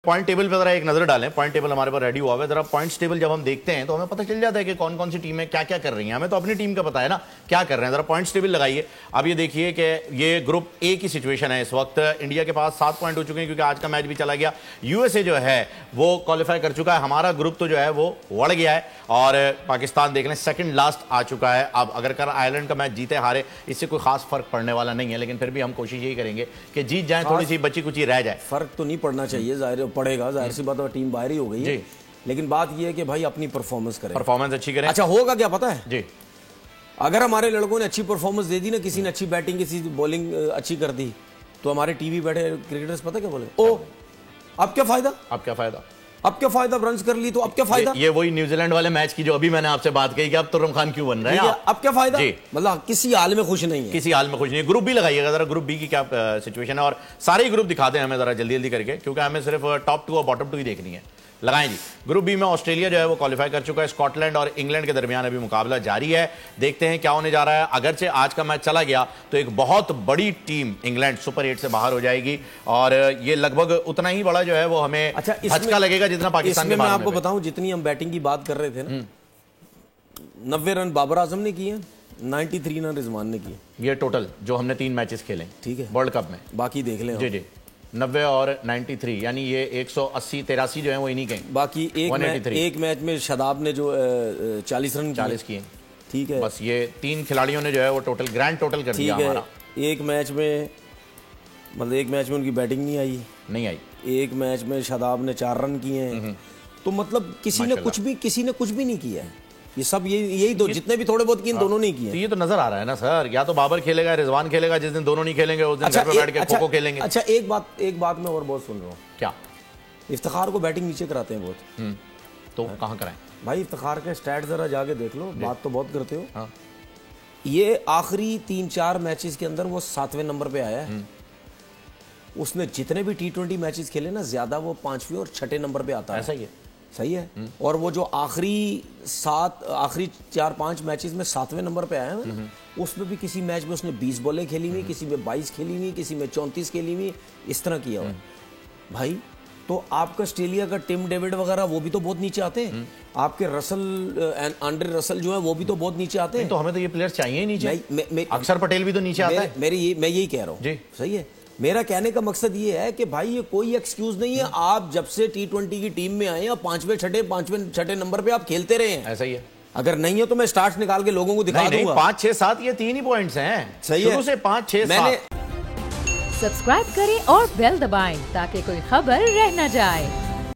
Point table पे जरा एक नजर डालें। पॉइंट टेबल हमारे पास रेडी हुआ है। जरा पॉइंट्स टेबल जब हम देखते हैं तो हमें पता चल जाता है कि कौन कौन सी टीमें क्या क्या कर रही हैं। हमें तो अपनी टीम का पता है ना क्या कर रहे हैं। जरा पॉइंट्स टेबल लगाइए। अब ये देखिए कि ये ग्रुप ए की सिचुएशन है इस वक्त। इंडिया के पास 7 पॉइंट हो चुके हैं क्योंकि आज का मैच भी चला गया। यूएसए जो है वो क्वालिफाई कर चुका है। हमारा ग्रुप तो जो है वो बढ़ गया है और पाकिस्तान देख लें सेकंड लास्ट आ चुका है। अब अगर कर आयरलैंड का मैच जीते हारे इससे कोई खास फर्क पड़ने वाला नहीं है, लेकिन फिर भी हम कोशिश यही करेंगे कि जीत जाए, थोड़ी सी बची कुची रह जाए। फर्क तो नहीं पड़ना चाहिए, जाहिर पड़ेगा, जाहिर सी बात है, टीम बाहर ही हो गई है। लेकिन बात यह है कि भाई अपनी परफॉर्मेंस करें, परफॉर्मेंस अच्छी करें। अच्छा होगा क्या पता है जी, अगर हमारे लड़कों ने अच्छी परफॉर्मेंस दे दी ना, किसी ने अच्छी बैटिंग किसी बॉलिंग अच्छी कर दी, तो हमारे टीवी बैठे क्रिकेटर्स पता क्या बोले, ओ अब क्या फायदा, अब क्या फायदा, अब क्या फायदा, रन्स कर ली तो अब क्या फायदा। ये वही न्यूजीलैंड वाले मैच की जो अभी मैंने आपसे बात कही कि अब तुर्रम खान क्यों बन रहे हैं, अब क्या फायदा, मतलब किसी हाल में खुश नहीं है, किसी हाल में खुश नहीं है। ग्रुप बी लगाइएगा जरा, ग्रुप बी की क्या सिचुएशन है और सारे ग्रुप दिखाते हैं हमें जरा जल्दी जल्दी करके, क्योंकि हमें सिर्फ टॉप 2 और बॉटम 2 ही देखनी है। लगाएं जी। ग्रुप बी में ऑस्ट्रेलिया जो है वो क्वालिफाई कर चुका है। स्कॉटलैंड और इंग्लैंड के दरमियान अभी मुकाबला जारी है। देखते हैं क्या होने जा रहा है। अगरचे आज का मैच चला गया तो एक बहुत बड़ी टीम इंग्लैंड सुपर 8 से बाहर हो जाएगी और ये लगभग उतना ही बड़ा जो है वो हमें झटका लगेगा जितना पाकिस्तान के। मैं आपको बताऊं, जितनी हम बैटिंग की बात कर रहे थे ना, 90 रन बाबर आजम ने किए, 93 रन रिजवान ने किए। ये टोटल जो हमने 3 मैचेस खेले, ठीक है, वर्ल्ड कप में। बाकी देख लें। जी जी, 90 और 93 यानी ये 180 83 जो है वो इन्हीं के। बाकी एक मैच में शादाब ने जो 40 रन 40 किए, ठीक है। बस ये 3 खिलाड़ियों ने जो है वो टोटल ग्रैंड टोटल कर दिया हमारा। एक मैच में मतलब एक मैच में उनकी बैटिंग नहीं आई। एक मैच में शादाब ने 4 रन किए हैं। तो मतलब किसी ने कुछ भी नहीं किया है। ये सब यही दो जितने भी थोड़े बहुत किए दोनों नहीं किए। तो ये तो नजर आ रहा है ना सर, या तो बाबर खेलेगा, रिजवान खेलेगा, जिस दिन दोनों नहीं खेलेंगे उस दिन घर पे बैठ के खो-खो खेलेंगे। अच्छा एक बात मैं और बहुत सुन रहा हूँ। क्या? इफ्तिखार को बैटिंग नीचे कराते हैं बहुत। तो कहाँ कराएं भाई? इफ्तिखार के स्टैट जरा जाके देख लो, बात तो बहुत करते हो। हाँ। ये आखिरी 3-4 मैचेस के अंदर वो 7वें नंबर पे आया है। उसने जितने भी T20 मैचेस खेले ना, ज्यादा वो 5वें और 6ठे नंबर पे आता है। ऐसा ही है, सही है। और वो जो आखिरी 4-5 मैचेस में 7वें नंबर पे आया है, उसमें भी किसी मैच में उसने 20 बॉलें खेली हुई, किसी में 22 खेली हुई, किसी में 34 खेली हुई, इस तरह किया हुआ। भाई तो आपका ऑस्ट्रेलिया का टिम डेविड वगैरह वो भी तो बहुत नीचे आते हैं। आपके आंड्रे रसल जो है वो भी तो बहुत नीचे आते हैं। तो हमें तो ये प्लेयर्स चाहिए ही नीचे। अक्षर पटेल भी तो नीचे आता है। मैं यही कह रहा हूँ, सही है। मेरा कहने का मकसद ये है कि भाई ये कोई एक्सक्यूज नहीं है। आप जब से T20 की टीम में आए, 5वें 6ठे नंबर पे आप खेलते रहे हैं। ऐसा ही है। अगर नहीं है तो मैं स्टार्ट्स निकाल के लोगों को दिखा दूंगा। 5, 6, 7 ये 3 ही पॉइंट्स हैं। सही है, शुरू से 5, 6, 7। सब्सक्राइब करें और बेल दबाएं ताकि कोई खबर रह न जाए।